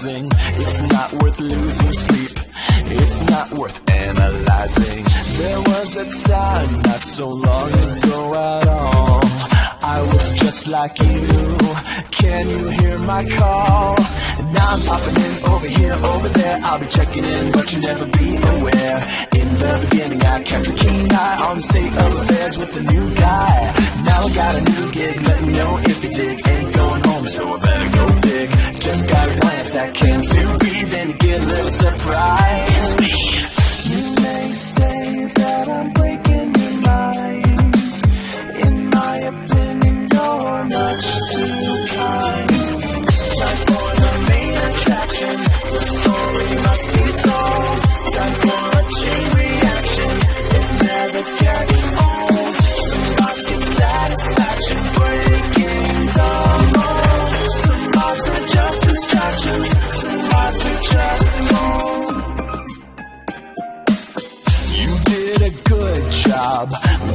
It's not worth losing sleep, it's not worth analyzing. There was a time not so long ago at all, I was just like you. Can you hear my call? Now I'm popping in over here, over there. I'll be checking in, but you'll never be aware. In the beginning I kept a keen eye on the state of affairs with the new guy. Now I got a new gig, let me know if you dig. Ain't going home, so I better go big. Just got a glance at Kim to be, then you get a little surprise. It's me. You may say that I'm breaking your mind. In my opinion, you're much too kind. Time for the main attraction. The story must be told. Time for a chain reaction. It never gets old. Some vibes get satisfaction, breaking the mold. Some vibes are just distractions. Some vibes are just mold. You did a good job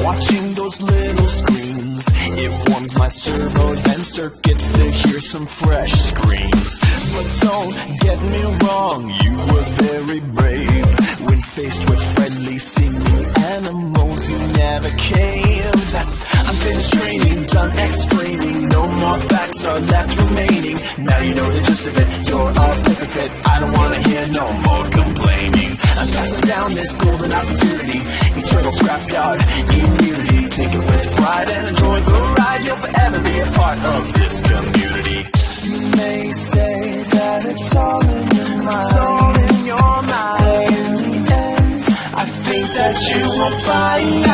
watching those little screens. It warms my servos and circuits to hear some fresh screams. But don't get me wrong, you were very brave. When faced with friendly seeming animals, you never caved. I'm finished training, done explaining. No more facts are left remaining. Now you know the gist of it, you're a perfect fit. I don't wanna hear no more complaining. I'm passing down this golden opportunity. Eternal scrapyard, immunity. Take it with pride and enjoy the ride. You'll forever be a part of this community. You may say that it's all in your mind. It's all in your mind. In the end, I think that you will find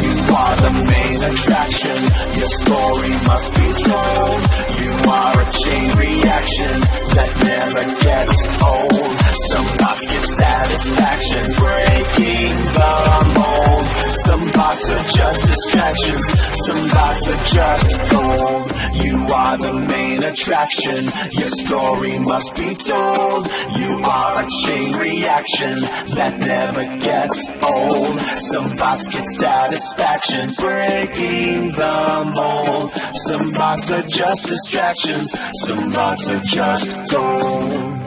you are the main attraction. Your story must be told. You are a chain reaction that never gets old. Some thoughts get satisfaction breaking the mold. Some thoughts are just distractions, some thoughts are just gold. You are the main attraction, your story must be told. You are a chain reaction that never gets old. Some thoughts get satisfaction breaking the mold. Some thoughts are just distractions, some thoughts are just gold.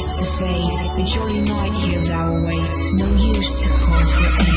promise to fade. A jolly night here now awaits. No use to comprehend.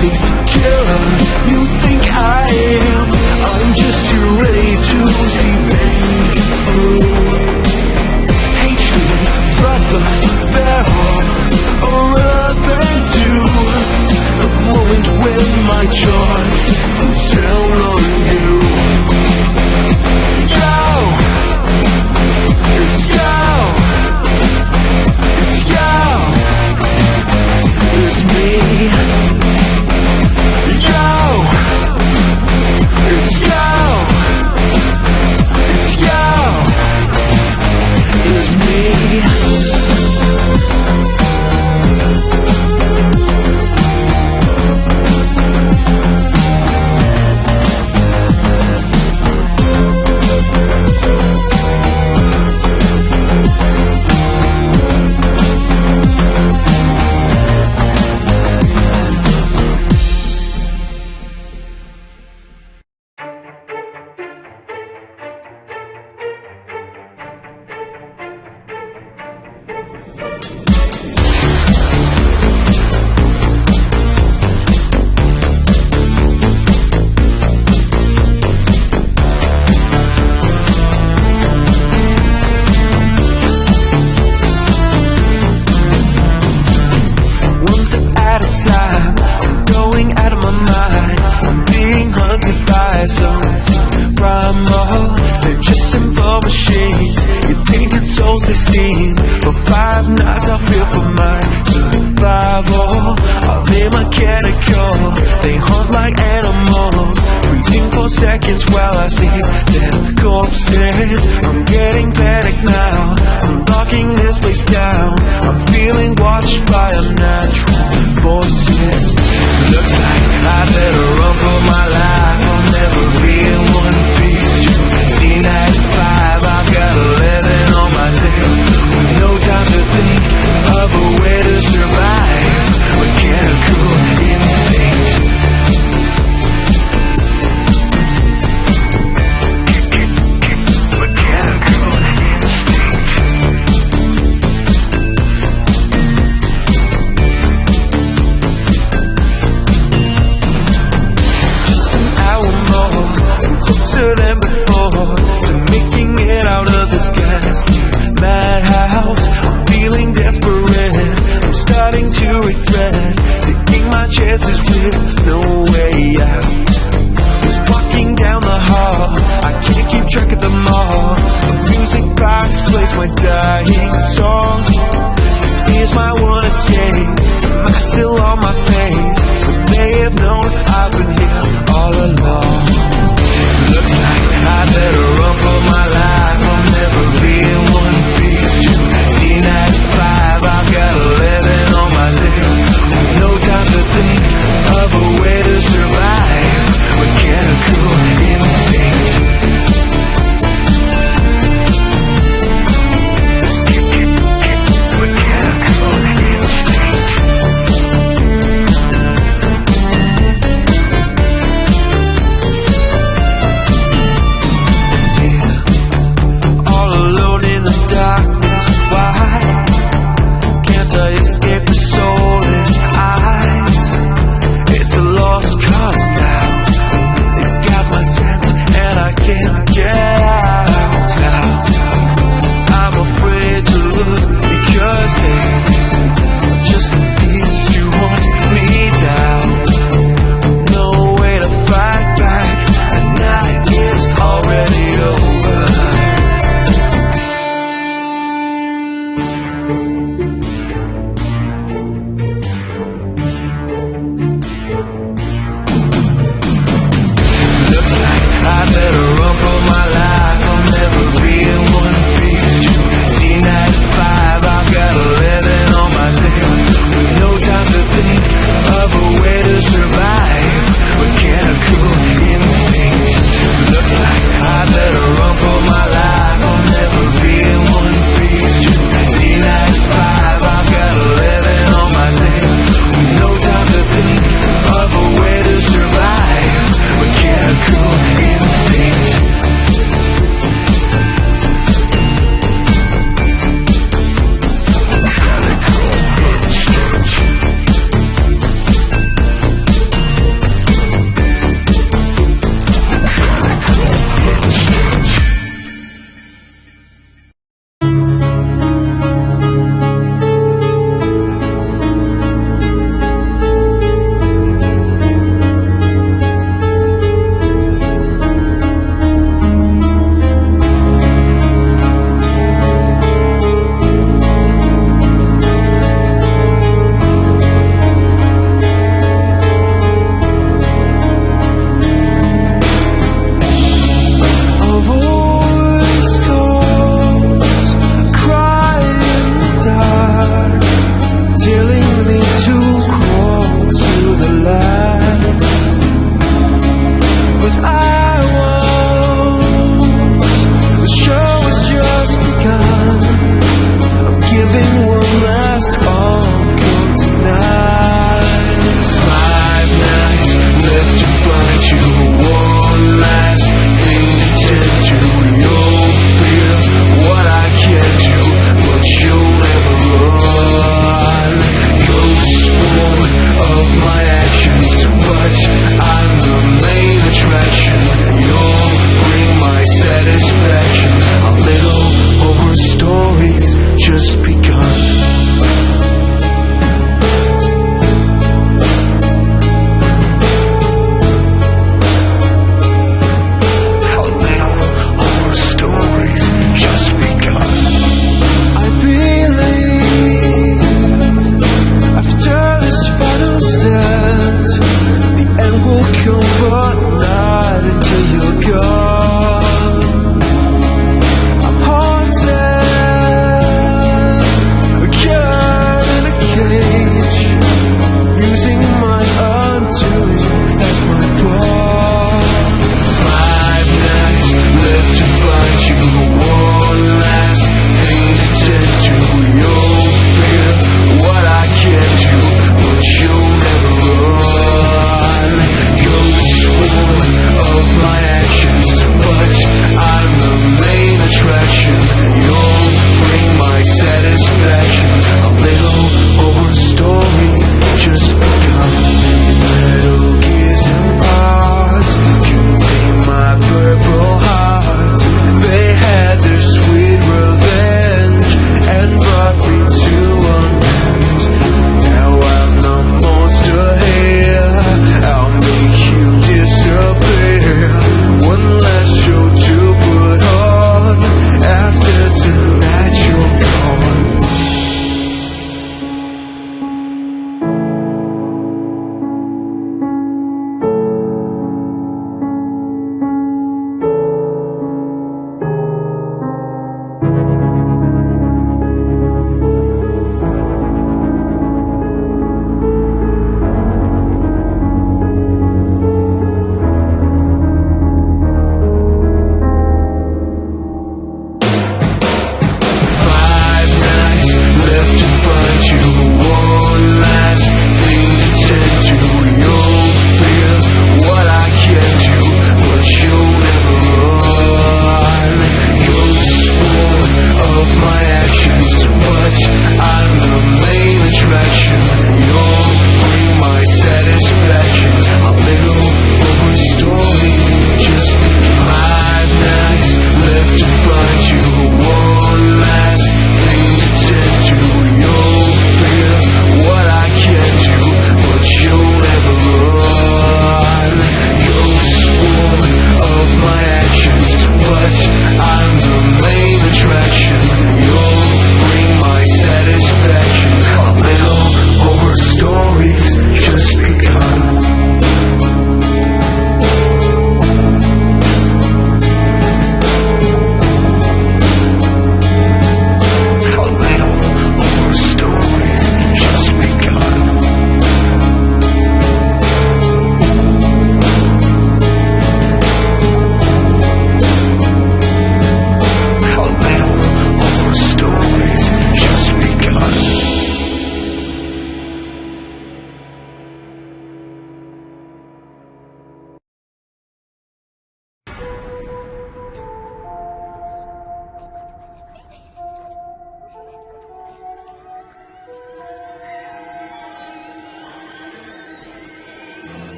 basic killer you think I am. I'm just too ready to see vengeance through. Hatred, bloodlust, they're all irrelevant to the moment when my charge comes down on you. Yo! It's yo! It's yo! It's me. Yo! It's yo! It's yo! It's me.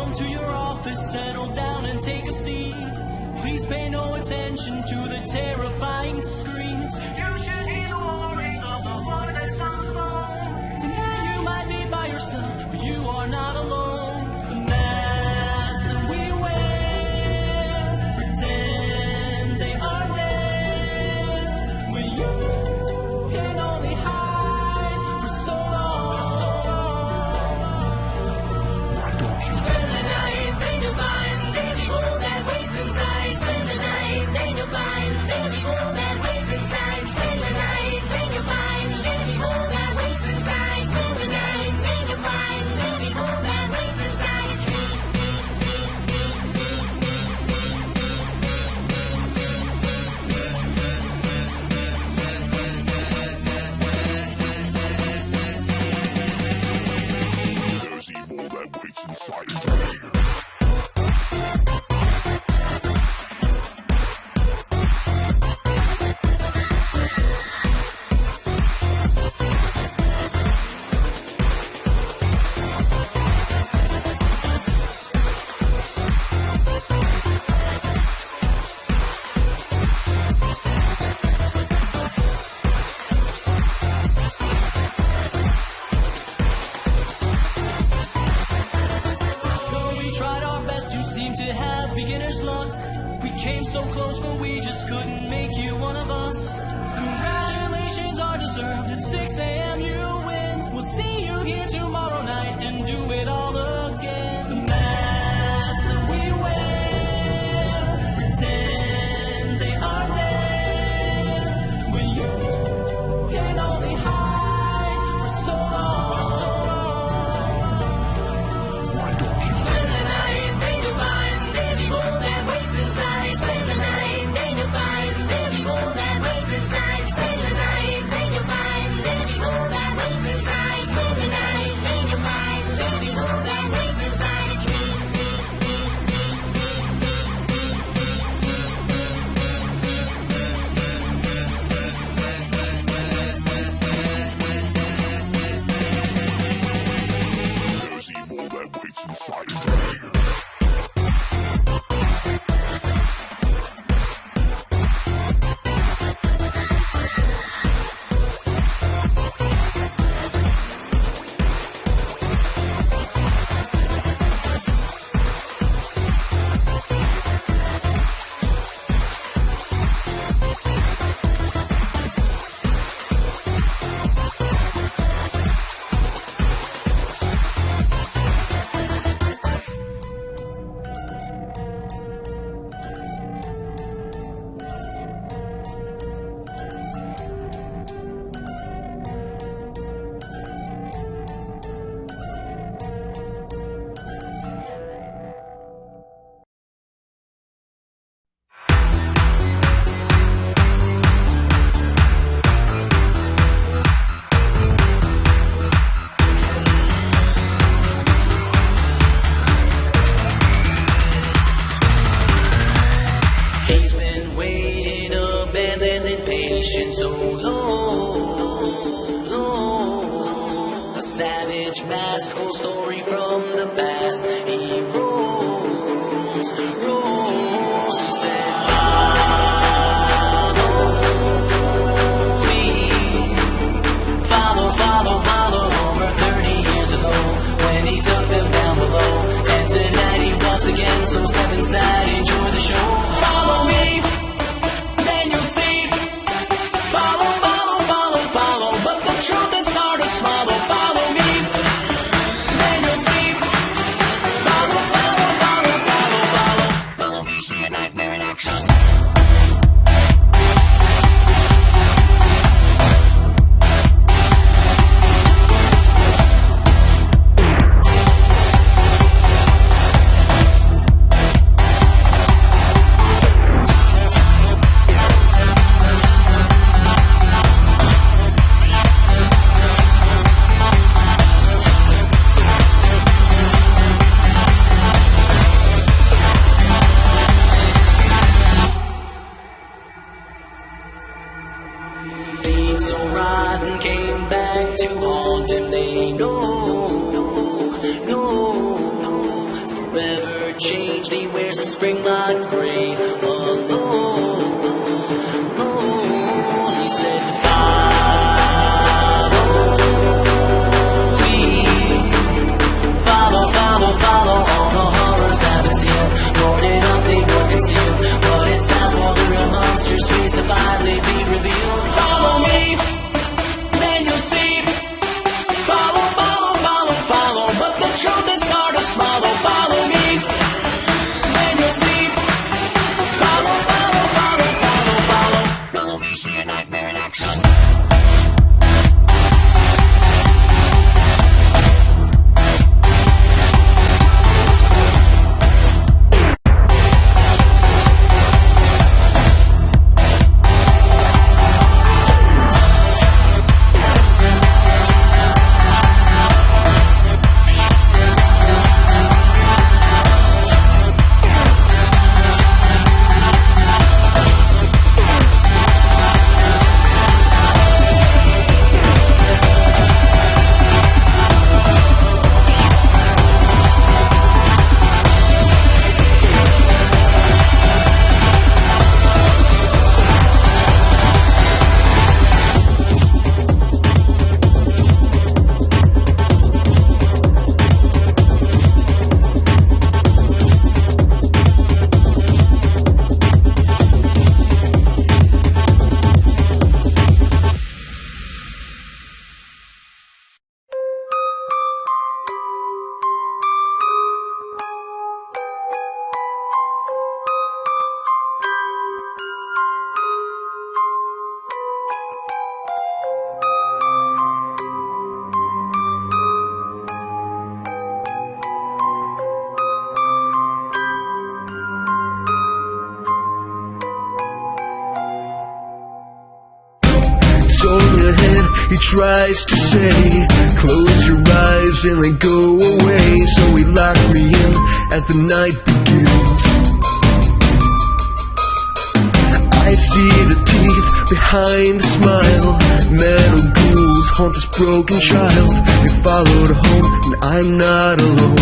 home to your office, settle down and take a seat. Please pay no attention to the terrifying screams. You should hear the warnings of the voice that's on the phone. Tonight you might be by yourself, but you are not alone. The masks that we wear pretend they are there, but you can only hide for so long. Why don't you Spend the night, think of mine. There's evil that waits inside. Spend the night, think of mine. There's evil that waits inside. Spend the night, think of mine. There's evil that waits inside. Spend the night, think of mine. There's evil that waits inside. There's evil that waits inside of me. Though we tried our best, you seem to have beginner's luck. We came so close, but we just couldn't make you one of us. Congratulations are deserved. At 6 a.m. you win. We'll see you here tomorrow night and do it all again. The masks that we wear pretend they are there, but you can only hide for so long. Why don't you Spend the night, think of mine. There's evil that waits inside. Spend the night, think of mine. There's evil that waits inside. Spend the night, think of mine. There's evil that waits inside. Spend the night, think of mine. There's evil that waits inside. There's evil that waits inside of me. He's been waiting, abandoned patient so long. A savage, masterful story from the past. He rolls. He said, follow me. Follow over 30 years ago when he took them down below. And tonight he walks again, so step inside, enjoy the show. Follow me, then you'll see. Follow, but the truth is hard to swallow. Follow me, then you'll see. Follow. never changed. He wears a spring-locked grave alone. He said, follow, follow all the horrors haven't seen. Boarded up, they were concealed, but it's time for the real monster's face to finally be revealed. Follow me, then you'll see. Follow, follow, follow, follow, but the truth is hard to swallow. Follow me, then you'll see. Follow, follow, follow, follow, follow. Follow me, see a nightmare in action. On your head, he tries to say, close your eyes and then go away. So he locked me in as the night begins. I see the teeth behind the smile. Metal ghouls haunt this broken child. We followed home and I'm not alone.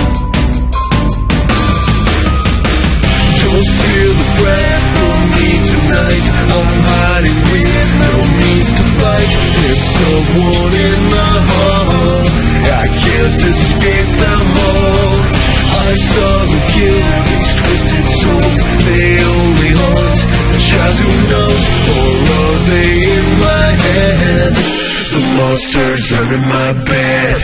Don't steal the breath from me tonight. I'm hiding with no means to fight. There's someone in the hall. I can't escape them all. I saw them kill these twisted souls. They only haunt the child who knows. Or are they in my head? The monsters under my bed.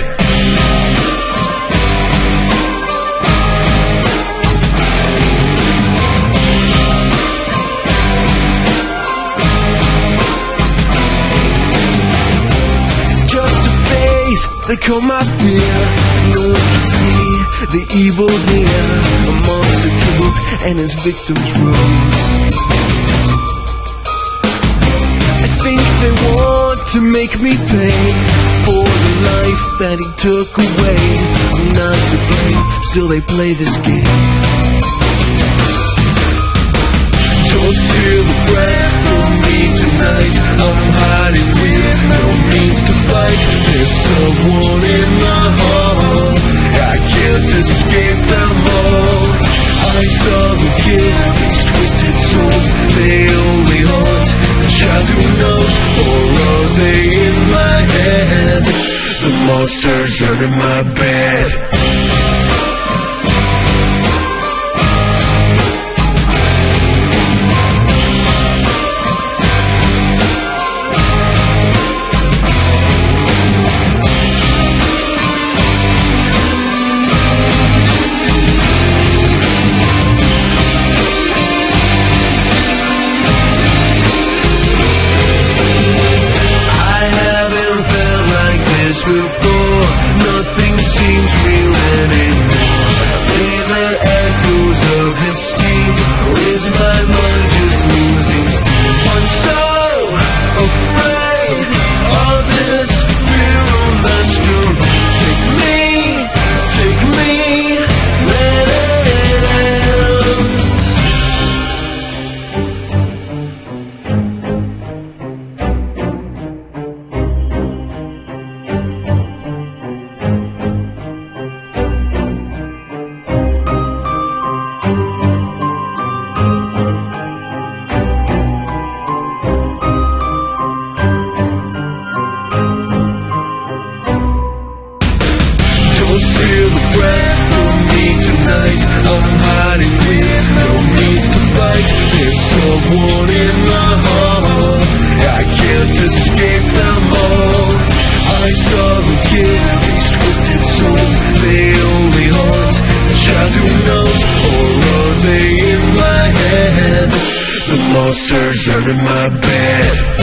They call my fear. No one can see the evil near. A monster killed and his victims rose. I think they want to make me pay for the life that he took away. I'm not to blame, still they play this game. Don't steal the breath from me tonight. I'm hiding with no means to fight. There's someone in the hall. I can't escape them all. I saw them kill these twisted souls. They only haunt the child who knows. Or are they in my head? The monsters under my bed. Before, nothing seems real anymore. Hear the echoes of his steam. Or is my mind just losing steam? I'm so afraid of this fear masquerade. Take me, let it end. monsters under my bed.